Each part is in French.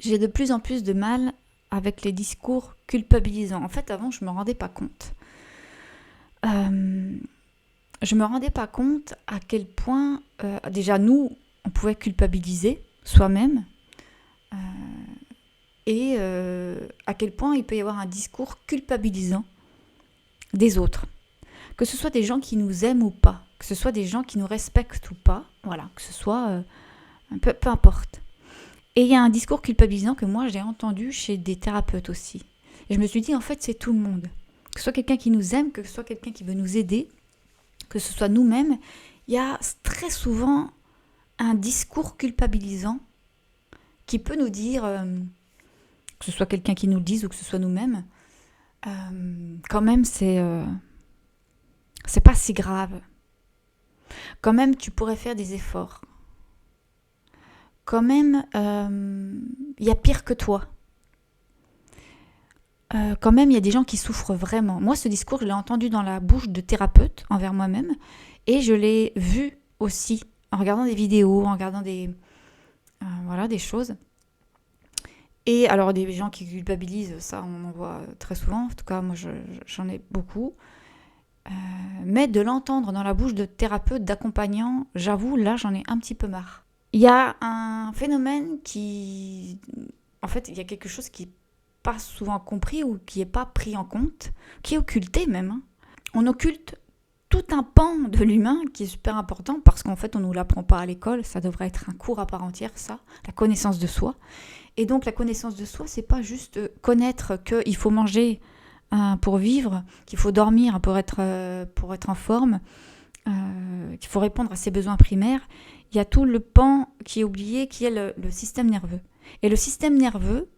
j'ai de plus en plus de mal avec les discours culpabilisants. En fait, avant, je ne me rendais pas compte. Je me rendais pas compte à quel point, déjà nous, on pouvait culpabiliser soi-même et à quel point il peut y avoir un discours culpabilisant des autres. Que ce soit des gens qui nous aiment ou pas, que ce soit des gens qui nous respectent ou pas, voilà, que ce soit peu importe. Et il y a un discours culpabilisant que moi j'ai entendu chez des thérapeutes aussi. Et je me suis dit, en fait, c'est tout le monde. Que ce soit quelqu'un qui nous aime, que ce soit quelqu'un qui veut nous aider, que ce soit nous-mêmes, il y a très souvent un discours culpabilisant qui peut nous dire, que ce soit quelqu'un qui nous le dise ou que ce soit nous-mêmes, quand même c'est pas si grave. Quand même tu pourrais faire des efforts. Quand même y a pire que toi. Quand même il y a des gens qui souffrent vraiment. Moi ce discours je l'ai entendu dans la bouche de thérapeutes envers moi-même et je l'ai vu aussi en regardant des vidéos, en regardant des choses. Et alors des gens qui culpabilisent, ça on en voit très souvent, en tout cas moi j'en ai beaucoup. Mais de l'entendre dans la bouche de thérapeutes, d'accompagnants, j'avoue, là j'en ai un petit peu marre. Il y a un phénomène qui... En fait, il y a quelque chose qui n'est pas souvent compris ou qui n'est pas pris en compte, qui est occulté même. Hein. On occulte tout un pan de l'humain qui est super important parce qu'en fait on ne nous l'apprend pas à l'école, ça devrait être un cours à part entière, ça, la connaissance de soi. Et donc la connaissance de soi, c'est pas juste connaître qu'il faut manger pour vivre, qu'il faut dormir pour être en forme, qu'il faut répondre à ses besoins primaires. Il y a tout le pan qui est oublié, qui est le système nerveux. Et le système nerveux,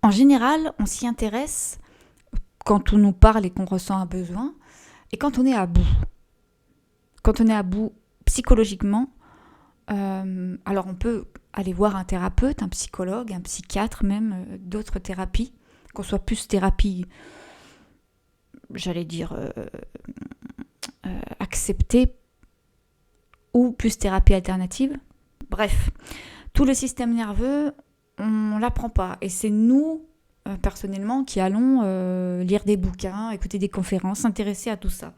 en général, on s'y intéresse quand on nous parle et qu'on ressent un besoin, et quand on est à bout. Quand on est à bout psychologiquement, alors on peut aller voir un thérapeute, un psychologue, un psychiatre même, d'autres thérapies, qu'on soit plus thérapie, j'allais dire, acceptée, ou plus thérapie alternative. Bref, tout le système nerveux, on ne l'apprend pas. Et c'est nous, personnellement, qui allons lire des bouquins, écouter des conférences, s'intéresser à tout ça.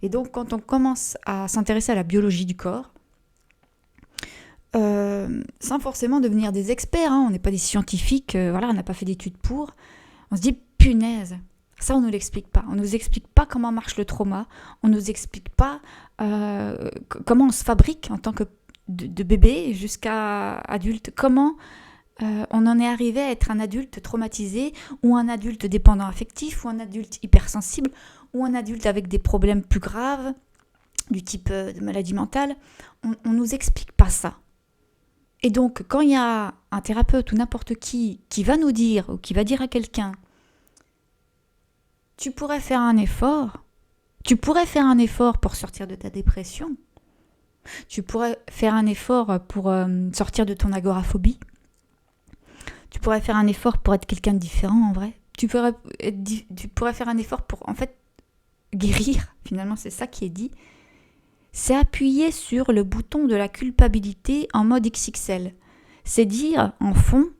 Et donc, quand on commence à s'intéresser à la biologie du corps, sans forcément devenir des experts, hein, on n'est pas des scientifiques, on n'a pas fait d'études pour, on se dit, punaise, ça on ne nous l'explique pas. On ne nous explique pas comment marche le trauma, on ne nous explique pas comment on se fabrique en tant que de bébé jusqu'à adulte, comment on en est arrivé à être un adulte traumatisé ou un adulte dépendant affectif ou un adulte hypersensible ou un adulte avec des problèmes plus graves du type de maladie mentale. On ne nous explique pas ça. Et donc, quand il y a un thérapeute ou n'importe qui va nous dire ou qui va dire à quelqu'un « Tu pourrais faire un effort, tu pourrais faire un effort pour sortir de ta dépression, tu pourrais faire un effort pour sortir de ton agoraphobie, tu pourrais faire un effort pour être quelqu'un de différent en vrai, tu pourrais faire un effort pour en fait guérir, finalement c'est ça qui est dit ». C'est appuyer sur le bouton de la culpabilité en mode XXL. C'est dire, en fond,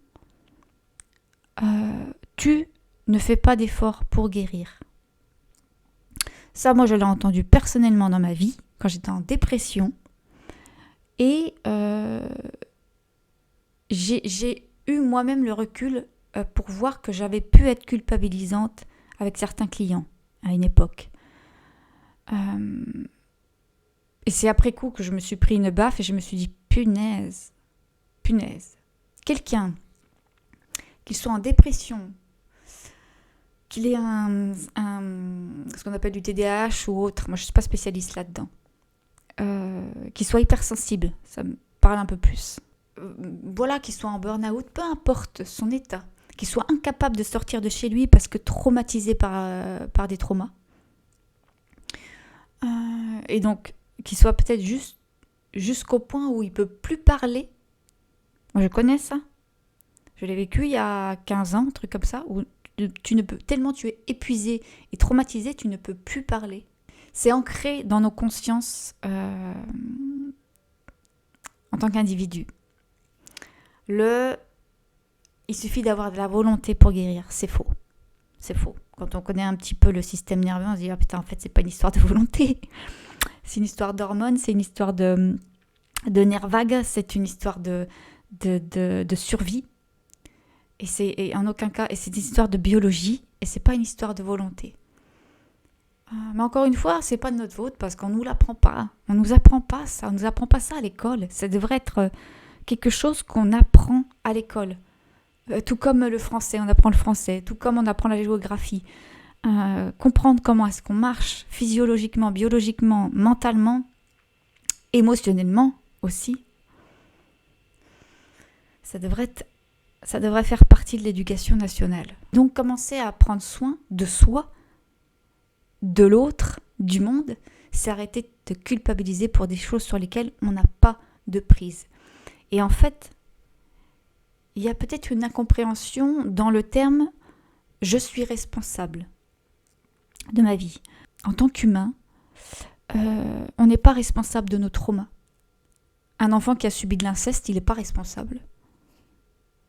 tu ne fais pas d'effort pour guérir. Ça, moi, je l'ai entendu personnellement dans ma vie, quand j'étais en dépression. Et j'ai eu moi-même le recul pour voir que j'avais pu être culpabilisante avec certains clients à une époque. Et c'est après coup que je me suis pris une baffe et je me suis dit, punaise. Quelqu'un, qu'il soit en dépression, qu'il ait ce qu'on appelle du TDAH ou autre, moi je ne suis pas spécialiste là-dedans, qu'il soit hypersensible, ça me parle un peu plus. Qu'il soit en burn-out, peu importe son état, qu'il soit incapable de sortir de chez lui parce que traumatisé par des traumas. Et donc, qu'il soit peut-être jusqu'au point où il ne peut plus parler. Moi, je connais ça. Je l'ai vécu il y a 15 ans, un truc comme ça, où tellement tu es épuisé et traumatisé, tu ne peux plus parler. C'est ancré dans nos consciences en tant qu'individu. Il suffit d'avoir de la volonté pour guérir. C'est faux. C'est faux. Quand on connaît un petit peu le système nerveux, on se dit ah putain, en fait, c'est pas une histoire de volonté. C'est une histoire d'hormones, c'est une histoire de nerfs vagues, c'est une histoire de survie. Et en aucun cas, et c'est une histoire de biologie, et c'est pas une histoire de volonté. Mais encore une fois, c'est pas de notre faute parce qu'on nous l'apprend pas. On nous apprend pas ça. On nous apprend pas ça à l'école. Ça devrait être quelque chose qu'on apprend à l'école. Tout comme le français, on apprend le français. Tout comme on apprend la géographie. Comprendre comment est-ce qu'on marche physiologiquement, biologiquement, mentalement, émotionnellement aussi. Ça devrait faire partie de l'éducation nationale. Donc commencer à prendre soin de soi, de l'autre, du monde, c'est arrêter de culpabiliser pour des choses sur lesquelles on n'a pas de prise. Et en fait, il y a peut-être une incompréhension dans le terme « je suis responsable » de ma vie. En tant qu'humain, on n'est pas responsable de nos traumas. Un enfant qui a subi de l'inceste, il n'est pas responsable.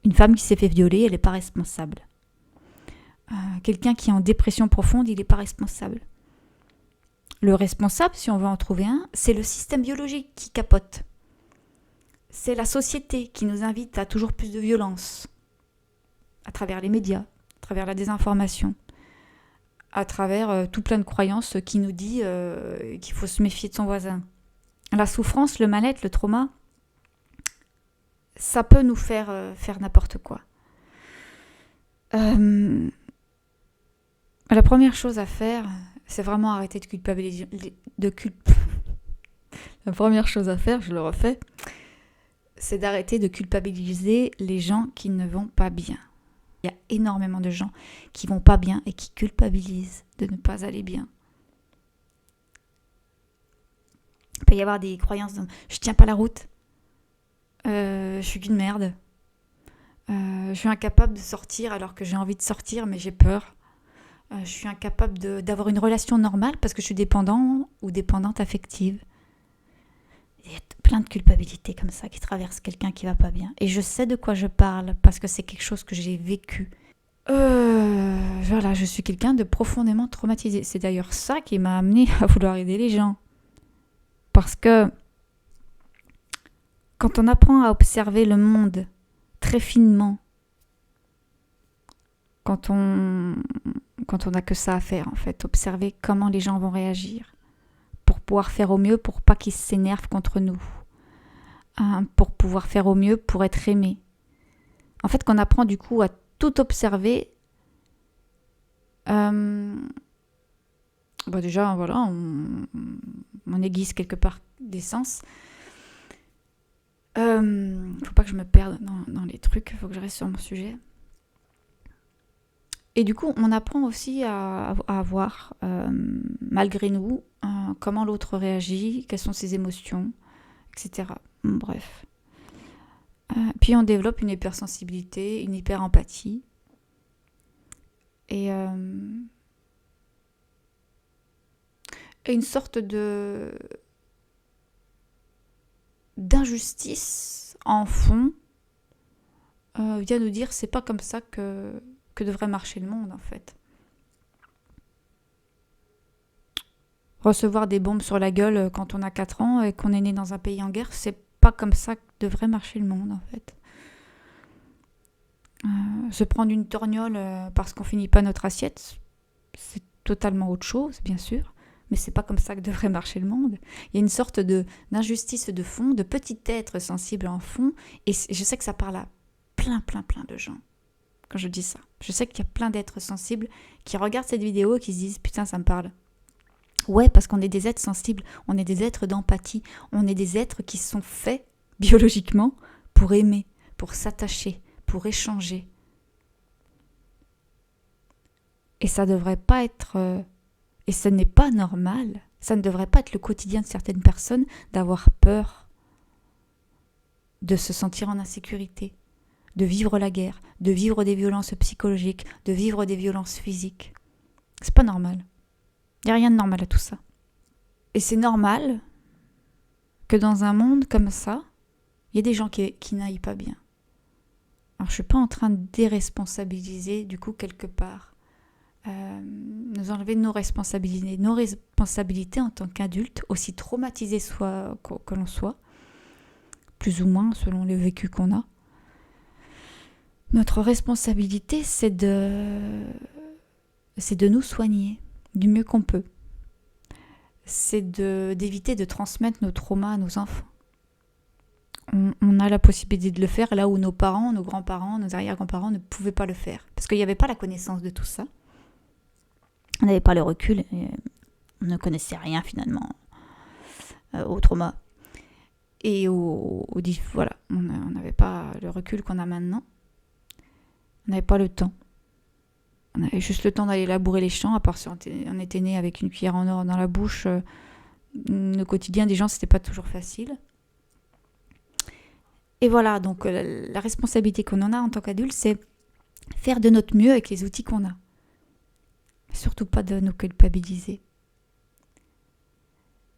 Une femme qui s'est fait violer, elle n'est pas responsable. Quelqu'un qui est en dépression profonde, il n'est pas responsable. Le responsable, si on veut en trouver un, c'est le système biologique qui capote. C'est la société qui nous invite à toujours plus de violence, à travers les médias, à travers la désinformation, à travers tout plein de croyances qui nous dit qu'il faut se méfier de son voisin. La souffrance, le mal-être, le trauma, ça peut nous faire n'importe quoi. La première chose à faire, c'est vraiment arrêter de culpabiliser. La première chose à faire, je le refais, c'est d'arrêter de culpabiliser les gens qui ne vont pas bien. Il y a énormément de gens qui vont pas bien et qui culpabilisent de ne pas aller bien. Il peut y avoir des croyances de « je tiens pas la route »,« je suis qu'une merde »,« je suis incapable de sortir alors que j'ai envie de sortir mais j'ai peur », je suis incapable d'avoir une relation normale parce que je suis dépendant ou dépendante affective. Il y a plein de culpabilités comme ça qui traversent quelqu'un qui va pas bien. Et je sais de quoi je parle parce que c'est quelque chose que j'ai vécu. Voilà, je suis quelqu'un de profondément traumatisé. C'est d'ailleurs ça qui m'a amené à vouloir aider les gens. Parce que quand on apprend à observer le monde très finement, quand on n'a que ça à faire en fait, observer comment les gens vont réagir pour pouvoir faire au mieux pour pas qu'ils s'énervent contre nous, pour pouvoir faire au mieux pour être aimé. En fait, qu'on apprend du coup à tout observer, déjà voilà, on aiguise quelque part des sens. Faut pas que je me perde dans les trucs, faut que je reste sur mon sujet. Et du coup, on apprend aussi à voir, malgré nous, comment l'autre réagit, quelles sont ses émotions, etc. Bref. Puis on développe une hypersensibilité, une hyperempathie. Et une sorte d'injustice en fond vient nous dire c'est pas comme ça que devrait marcher le monde en fait. Recevoir des bombes sur la gueule quand on a 4 ans et qu'on est né dans un pays en guerre, c'est pas comme ça que devrait marcher le monde en fait. Se prendre une torgnole parce qu'on finit pas notre assiette, c'est totalement autre chose bien sûr, mais c'est pas comme ça que devrait marcher le monde. Il y a une sorte d'injustice de fond, de petit être sensible en fond, et je sais que ça parle à plein de gens quand je dis ça. Je sais qu'il y a plein d'êtres sensibles qui regardent cette vidéo et qui se disent « Putain, ça me parle ». Ouais, parce qu'on est des êtres sensibles, on est des êtres d'empathie, on est des êtres qui sont faits biologiquement pour aimer, pour s'attacher, pour échanger. Et ça devrait pas être... et ce n'est pas normal, ça ne devrait pas être le quotidien de certaines personnes d'avoir peur, de se sentir en insécurité, de vivre la guerre, de vivre des violences psychologiques, de vivre des violences physiques. C'est pas normal. Il n'y a rien de normal à tout ça. Et c'est normal que dans un monde comme ça, il y ait des gens qui n'aillent pas bien. Alors je suis pas en train de déresponsabiliser du coup quelque part. Nous enlever nos responsabilités en tant qu'adultes, aussi traumatisés que l'on soit, plus ou moins selon le vécu qu'on a. Notre responsabilité, c'est de nous soigner du mieux qu'on peut. C'est d'éviter de transmettre nos traumas à nos enfants. On a la possibilité de le faire là où nos parents, nos grands-parents, nos arrière-grands-parents ne pouvaient pas le faire. Parce qu'il n'y avait pas la connaissance de tout ça. On n'avait pas le recul. Et on ne connaissait rien finalement au trauma. Et voilà, on n'avait pas le recul qu'on a maintenant. On n'avait pas le temps. On avait juste le temps d'aller labourer les champs, à part si on était né avec une cuillère en or dans la bouche. Le quotidien des gens, c'était pas toujours facile. Et voilà, donc la responsabilité qu'on en a en tant qu'adulte, c'est faire de notre mieux avec les outils qu'on a. Surtout pas de nous culpabiliser.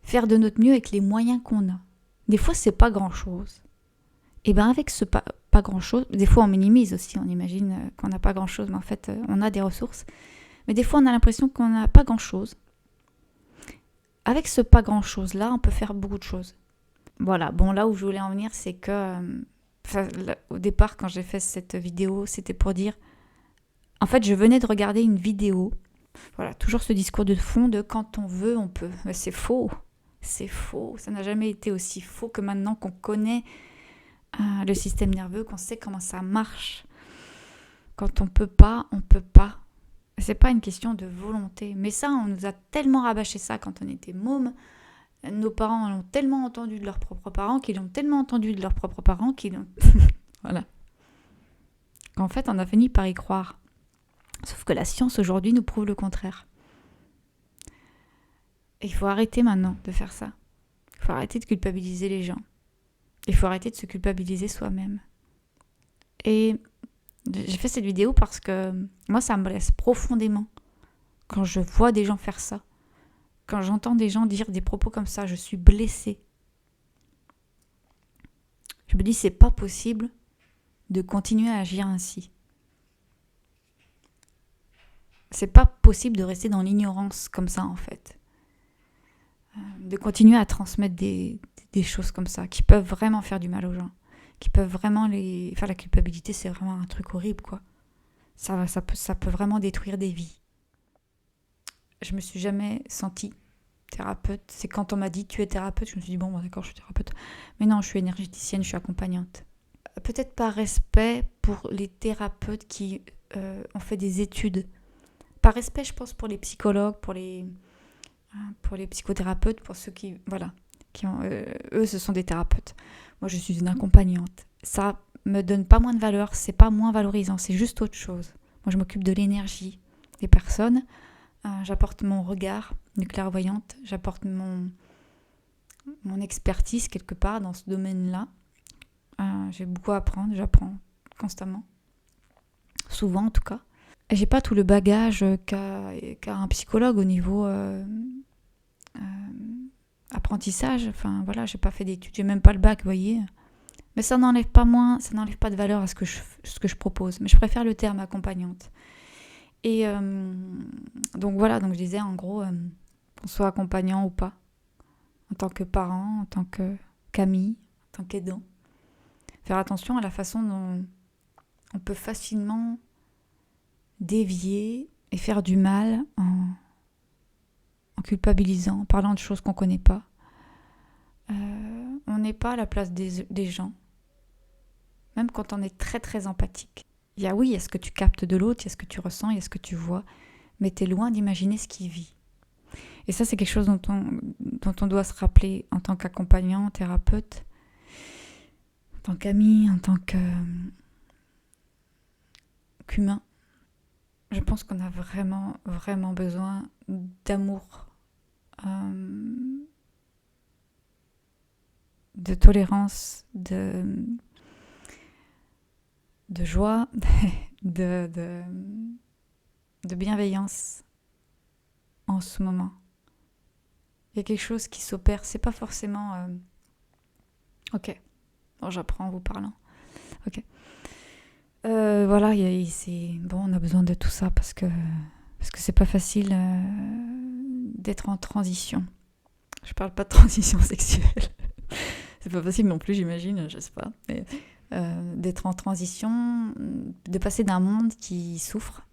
Faire de notre mieux avec les moyens qu'on a. Des fois, c'est pas grand-chose. Et bien avec ce pas grand-chose, des fois on minimise aussi, on imagine qu'on n'a pas grand-chose, mais en fait on a des ressources. Mais des fois on a l'impression qu'on n'a pas grand-chose. Avec ce pas grand-chose-là, on peut faire beaucoup de choses. Voilà, bon là où je voulais en venir, c'est que au départ quand j'ai fait cette vidéo, c'était pour dire, en fait je venais de regarder une vidéo, voilà, toujours ce discours de fond de quand on veut, on peut. Mais c'est faux, ça n'a jamais été aussi faux que maintenant qu'on connaît le système nerveux, qu'on sait comment ça marche. Quand on peut pas, on peut pas. C'est pas une question de volonté. Mais ça, on nous a tellement rabâché ça quand on était môme. Nos parents l'ont tellement entendu de leurs propres parents, qu'ils l'ont tellement entendu de leurs propres parents, qu'ils l'ont... Voilà. Qu'en fait, on a fini par y croire. Sauf que la science aujourd'hui nous prouve le contraire. Et il faut arrêter maintenant de faire ça. Il faut arrêter de culpabiliser les gens. Il faut arrêter de se culpabiliser soi-même. Et j'ai fait cette vidéo parce que moi, ça me blesse profondément quand je vois des gens faire ça. Quand j'entends des gens dire des propos comme ça, je suis blessée. Je me dis, c'est pas possible de continuer à agir ainsi. C'est pas possible de rester dans l'ignorance comme ça, en fait. De continuer à transmettre des choses comme ça, qui peuvent vraiment faire du mal aux gens. Qui peuvent vraiment les... Enfin, la culpabilité, c'est vraiment un truc horrible, quoi. Ça peut vraiment détruire des vies. Je me suis jamais sentie thérapeute. C'est quand on m'a dit tu es thérapeute, je me suis dit bon d'accord, je suis thérapeute. Mais non, je suis énergéticienne, je suis accompagnante. Peut-être par respect pour les thérapeutes qui ont fait des études. Par respect, je pense, pour les psychologues, pour les psychothérapeutes, pour ceux qui ont, eux, ce sont des thérapeutes. Moi, je suis une accompagnante. Ça me donne pas moins de valeur, c'est pas moins valorisant, c'est juste autre chose. Moi, je m'occupe de l'énergie des personnes. J'apporte mon regard de clairvoyante, j'apporte mon expertise quelque part dans ce domaine-là. J'ai beaucoup à apprendre, j'apprends constamment, souvent en tout cas. Et j'ai pas tout le bagage qu'a un psychologue au niveau apprentissage. Enfin voilà, j'ai pas fait d'études, j'ai même pas le bac, vous voyez. Mais ça n'enlève pas de valeur à ce que je propose. Mais je préfère le terme accompagnante. Et donc voilà, donc je disais en gros, qu'on soit accompagnant ou pas, en tant que parent, en tant qu'ami, en tant qu'aidant, faire attention à la façon dont on peut facilement dévier et faire du mal en culpabilisant, en parlant de choses qu'on ne connaît pas. On n'est pas à la place des gens, même quand on est très très empathique. Il y a ce que tu captes de l'autre, il y a ce que tu ressens, il y a ce que tu vois, mais tu es loin d'imaginer ce qu'il vit. Et ça, c'est quelque chose dont on doit se rappeler en tant qu'accompagnant, thérapeute, en tant qu'ami, en tant qu'humain. Je pense qu'on a vraiment, vraiment besoin d'amour, de tolérance, de joie, de bienveillance en ce moment. Il y a quelque chose qui s'opère, c'est pas forcément... Ok, bon, j'apprends en vous parlant. Ok. Voilà, bon, on a besoin de tout ça parce que c'est pas facile d'être en transition. Je parle pas de transition sexuelle. C'est pas facile non plus, j'imagine, je sais pas. Mais, d'être en transition, de passer d'un monde qui souffre,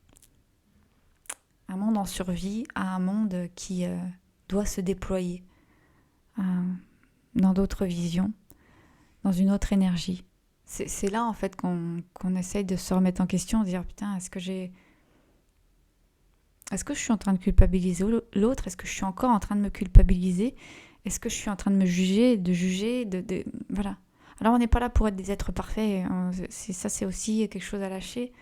un monde en survie, à un monde qui doit se déployer dans d'autres visions, dans une autre énergie. C'est là en fait qu'on essaye de se remettre en question, de dire putain, est-ce que je suis en train de culpabiliser l'autre? Est-ce que je suis encore en train de me culpabiliser? Est-ce que je suis en train de me juger, voilà. Alors on n'est pas là pour être des êtres parfaits, c'est aussi quelque chose à lâcher.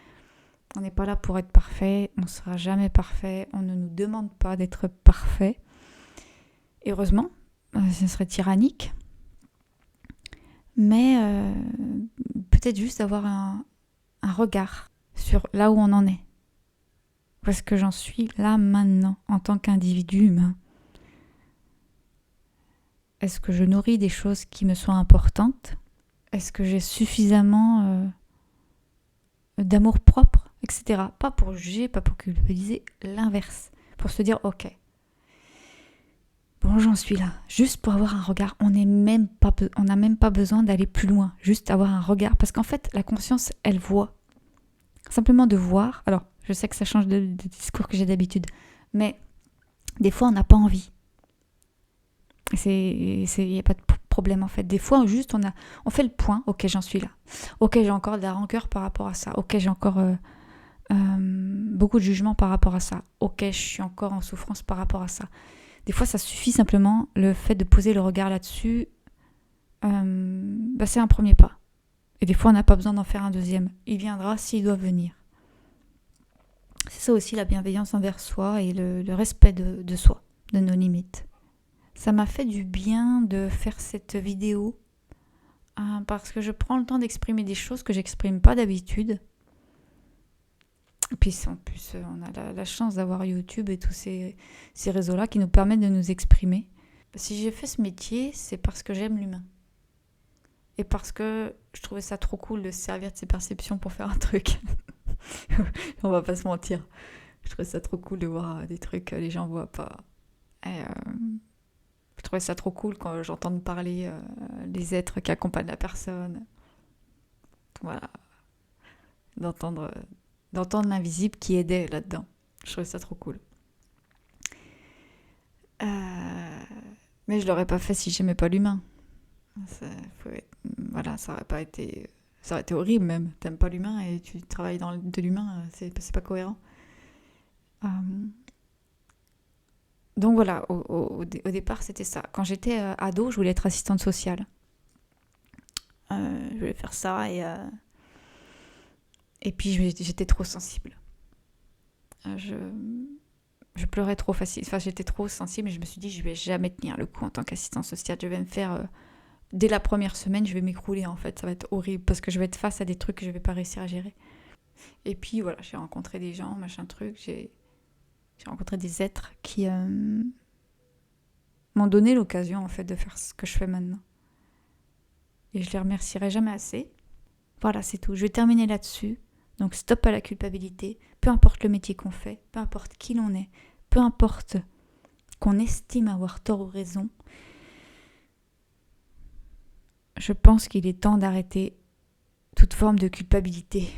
On n'est pas là pour être parfait, on ne sera jamais parfait, on ne nous demande pas d'être parfait. Et heureusement, ce serait tyrannique. Mais peut-être juste avoir un regard sur là où on en est. Où est-ce que j'en suis là maintenant en tant qu'individu humain? Est-ce que je nourris des choses qui me sont importantes? Est-ce que j'ai suffisamment d'amour propre, etc. Pas pour juger, pas pour culpabiliser, l'inverse. Pour se dire, ok, bon, j'en suis là. Juste pour avoir un regard. On n'a même pas besoin d'aller plus loin. Juste avoir un regard. Parce qu'en fait, la conscience, elle voit. Simplement de voir. Alors, je sais que ça change de discours que j'ai d'habitude. Mais des fois, on n'a pas envie. Il n'y a pas de problème en fait. Des fois, juste on fait le point. Ok, j'en suis là. Ok, j'ai encore de la rancœur par rapport à ça. Ok, j'ai encore beaucoup de jugement par rapport à ça. Ok, je suis encore en souffrance par rapport à ça. Des fois, ça suffit simplement, le fait de poser le regard là-dessus, c'est un premier pas. Et des fois, on n'a pas besoin d'en faire un deuxième. Il viendra s'il doit venir. C'est ça aussi la bienveillance envers soi et le respect de soi, de nos limites. Ça m'a fait du bien de faire cette vidéo parce que je prends le temps d'exprimer des choses que j'exprime pas d'habitude. Et puis en plus, on a la chance d'avoir YouTube et tous ces réseaux-là qui nous permettent de nous exprimer. Si j'ai fait ce métier, c'est parce que j'aime l'humain. Et parce que je trouvais ça trop cool de se servir de ses perceptions pour faire un truc. On va pas se mentir. Je trouvais ça trop cool de voir des trucs que les gens voient pas. Et je trouvais ça trop cool quand j'entends parler les êtres qui accompagnent la personne. Voilà. D'entendre l'invisible qui aidait là-dedans. Je trouvais ça trop cool. Mais je l'aurais pas fait si j'aimais pas l'humain. Voilà, ça aurait été horrible même. T'aimes pas l'humain et tu travailles de l'humain, c'est pas cohérent. Donc voilà, au départ c'était ça. Quand j'étais ado, je voulais être assistante sociale. Je voulais faire ça et puis j'étais trop sensible. Je pleurais trop facile. Enfin, j'étais trop sensible, mais je me suis dit, je vais jamais tenir le coup en tant qu'assistante sociale. Je vais me faire dès la première semaine, je vais m'écrouler en fait. Ça va être horrible parce que je vais être face à des trucs que je vais pas réussir à gérer. Et puis voilà, j'ai rencontré des gens, machin truc. J'ai rencontré des êtres qui m'ont donné l'occasion en fait de faire ce que je fais maintenant. Et je les remercierai jamais assez. Voilà, c'est tout. Je vais terminer là-dessus. Donc stop à la culpabilité. Peu importe le métier qu'on fait, peu importe qui l'on est, peu importe qu'on estime avoir tort ou raison. Je pense qu'il est temps d'arrêter toute forme de culpabilité.